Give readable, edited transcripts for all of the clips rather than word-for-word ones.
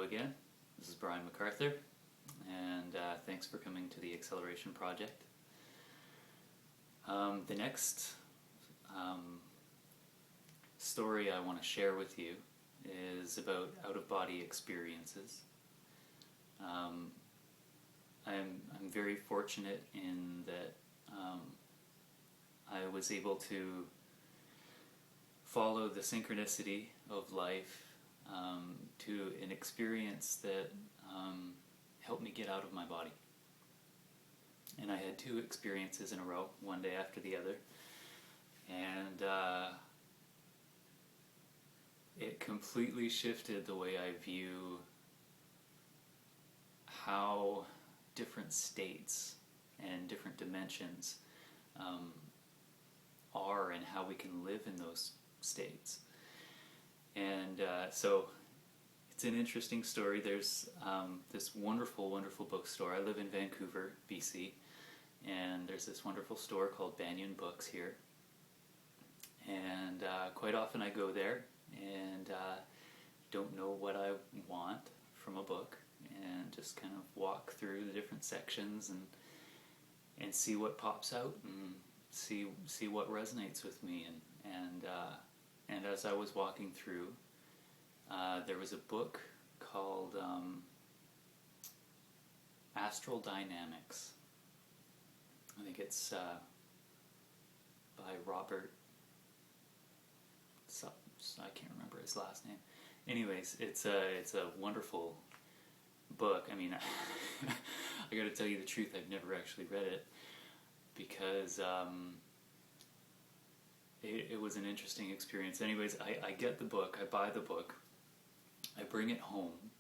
again. This is Brian MacArthur, and thanks for coming to the Acceleration Project. The next story I want to share with you is about out-of-body experiences. I'm very fortunate in that I was able to follow the synchronicity of life to an experience that helped me get out of my body. And I had two experiences in a row, one day after the other, and it completely shifted the way I view how different states and different dimensions are and how we can live in those states. And so it's an interesting story. There's this wonderful, wonderful bookstore. I live in Vancouver, BC, and there's this wonderful store called Banyan Books here. And quite often I go there and don't know what I want from a book, and just kind of walk through the different sections and see what pops out and see what resonates with me. And as I was walking through, there was a book called Astral Dynamics. I think it's by Robert. I can't remember his last name. Anyways, it's a wonderful book. I mean, I got to tell you the truth. I've never actually read it because it was an interesting experience. Anyways, I get the book. I buy the book. I bring it home,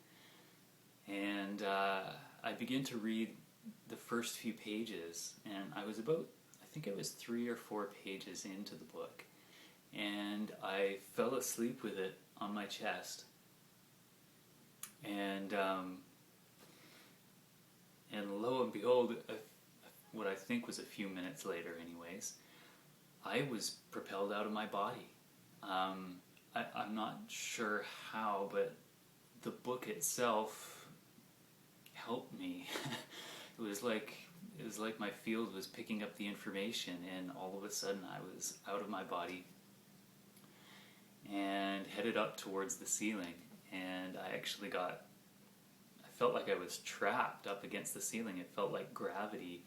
and I begin to read the first few pages, and I think it was 3 or 4 pages into the book, and I fell asleep with it on my chest, and lo and behold, what I think was a few minutes later anyways, I was propelled out of my body. I'm not sure how, but the book itself helped me. It was like my field was picking up the information, and all of a sudden I was out of my body and headed up towards the ceiling, and I felt like I was trapped up against the ceiling. It felt like gravity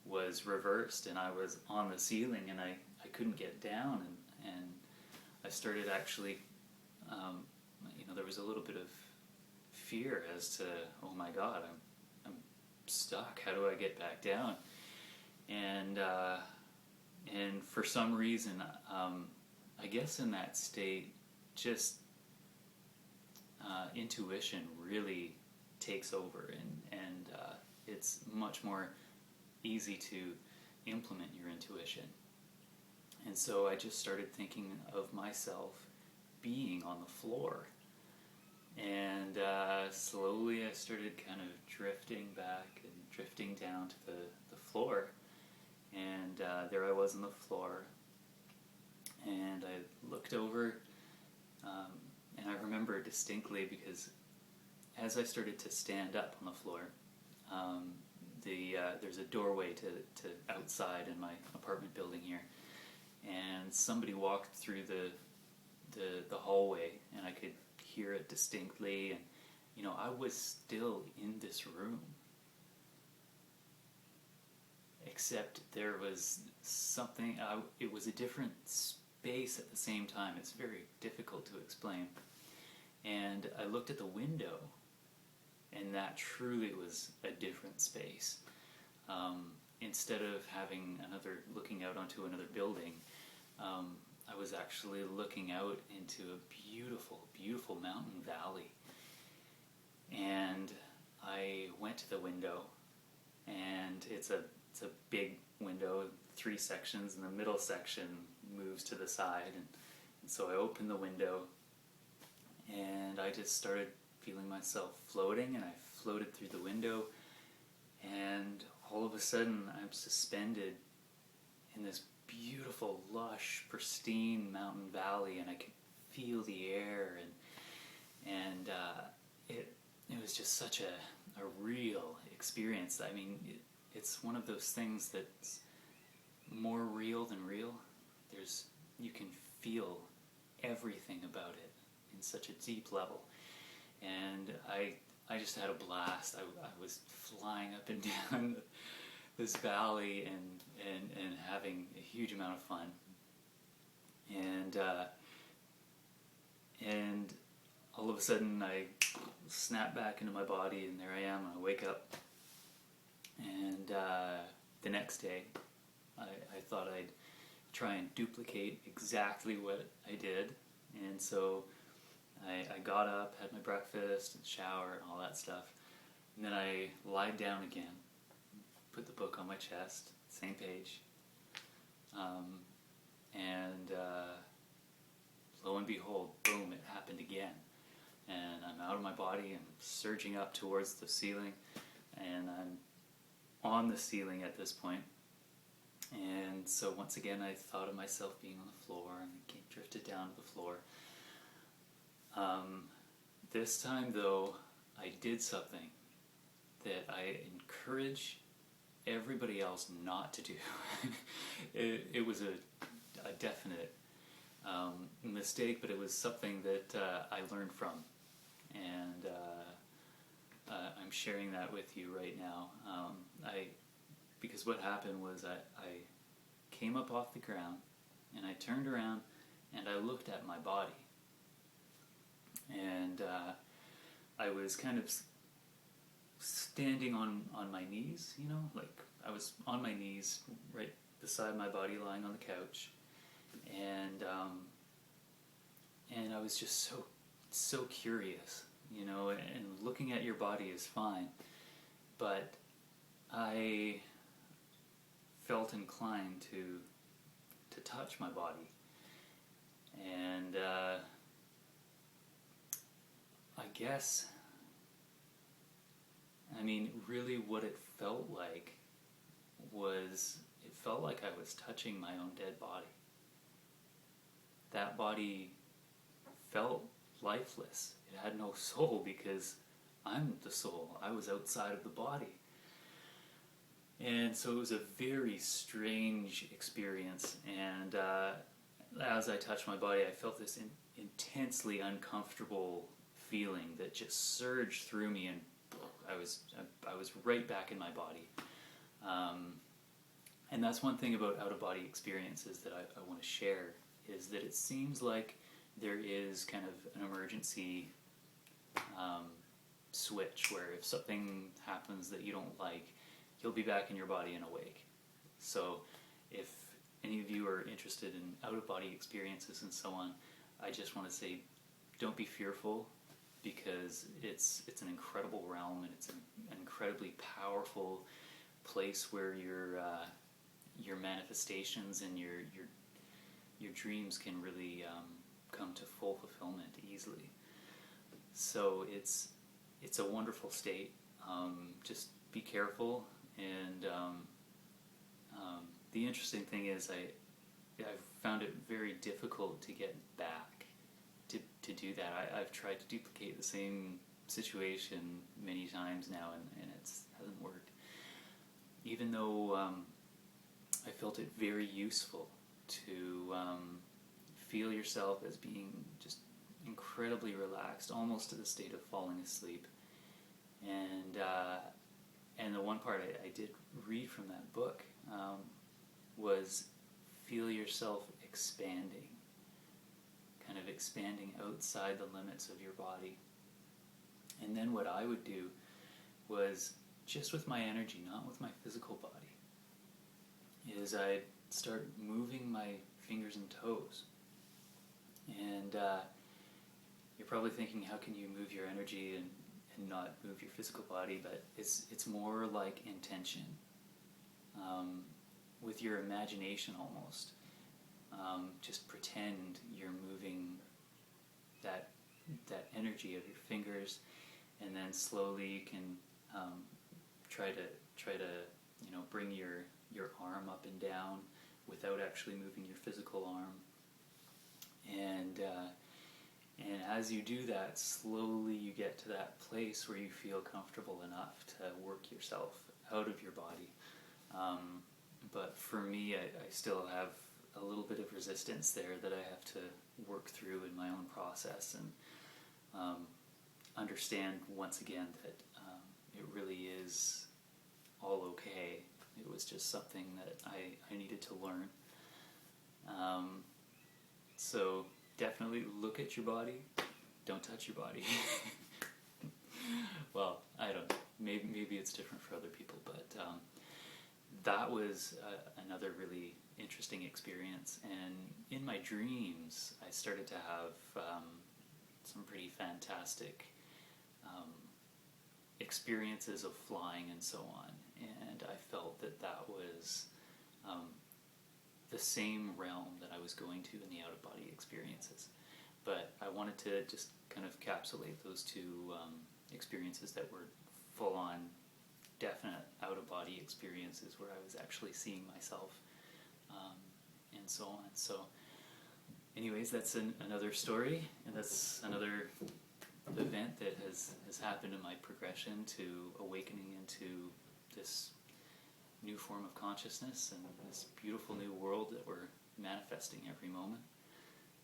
was reversed and I was on the ceiling, and I couldn't get down, and I started actually, there was a little bit of fear as to, oh my God, I'm stuck. How do I get back down? And for some reason, I guess in that state, just intuition really takes over, and it's much more easy to implement your intuition. And so I just started thinking of myself being on the floor. And slowly I started kind of drifting back and drifting down to the floor. And there I was on the floor. And I looked over, and I remember distinctly, because as I started to stand up on the floor, there's a doorway to outside in my apartment building here. And somebody walked through the hallway, and I could hear it distinctly, and I was still in this room, except there was something, it was a different space at the same time. It's very difficult to explain. And I looked at the window, and that truly was a different space. Instead of looking out onto another building, I was actually looking out into a beautiful, beautiful mountain valley. And I went to the window, and it's a big window, 3 sections, and the middle section moves to the side. And so I opened the window, and I just started feeling myself floating, and I floated through the window, and all of a sudden I'm suspended in this beautiful, lush, pristine mountain valley, and I could feel the air, and it was just such a real experience. I mean, it's one of those things that's more real than real. You can feel everything about it in such a deep level. And I just had a blast. I was flying up and down this valley and having a huge amount of fun. And all of a sudden I snap back into my body, and there I am. I wake up, and the next day I thought I'd try and duplicate exactly what I did, and so I got up, had my breakfast, and shower, and all that stuff, and then I lied down again, put the book on my chest, same page, and lo and behold, boom, it happened again. And I'm out of my body and surging up towards the ceiling, and I'm on the ceiling at this point. And so once again I thought of myself being on the floor, and drifted down to the floor. This time though, I did something that I encourage everybody else not to do. It was a definite mistake, but it was something that I learned from, and I'm sharing that with you right now. Because what happened was I came up off the ground, and I turned around and I looked at my body, and I was kind of standing on my knees, like I was on my knees right beside my body, lying on the couch, and I was just so curious, and looking at your body is fine, but I felt inclined to touch my body, and I guess, I mean, really what it felt like was, it felt like I was touching my own dead body. That body felt lifeless. It had no soul, because I'm the soul. I was outside of the body. And so it was a very strange experience, and as I touched my body, I felt this intensely uncomfortable feeling that just surged through me, and I was right back in my body. And that's one thing about out-of-body experiences that I want to share, is that it seems like there is kind of an emergency switch, where if something happens that you don't like, you'll be back in your body and awake. So if any of you are interested in out-of-body experiences and so on, I just want to say, don't be fearful, because it's an incredible realm, and it's an incredibly powerful place where your manifestations and your dreams can really come to full fulfillment easily. So it's a wonderful state. Just be careful, and the interesting thing is I've found it very difficult to get back to do that. I've tried to duplicate the same situation many times now, and it hasn't worked. Even though I felt it very useful to feel yourself as being just incredibly relaxed, almost to the state of falling asleep. And the one part I did read from that book was feel yourself expanding, kind of expanding outside the limits of your body. And then what I would do was, just with my energy, not with my physical body, is I'd start moving my fingers and toes. And you're probably thinking, how can you move your energy and not move your physical body? But it's more like intention, with your imagination almost. Just pretend you're moving that energy of your fingers, and then slowly you can try to bring your arm up and down without actually moving your physical arm. And as you do that, slowly you get to that place where you feel comfortable enough to work yourself out of your body. But for me, I still have a little bit of resistance there that I have to work through in my own process, and understand once again that it really is all okay. It was just something that I needed to learn. So definitely look at your body, don't touch your body. Well, I don't know, maybe it's different for other people, but that was another really interesting experience. And in my dreams, I started to have some pretty fantastic experiences of flying and so on, and I felt that that was the same realm that I was going to in the out-of-body experiences. But I wanted to just kind of capsulate those two experiences that were full-on, definite out-of-body experiences where I was actually seeing myself, and so on. So anyways, that's another story, and that's another event that has happened in my progression to awakening into this new form of consciousness and this beautiful new world that we're manifesting every moment.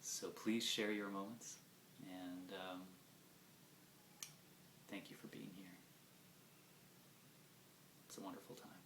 So please share your moments, and thank you for being here. It's a wonderful time.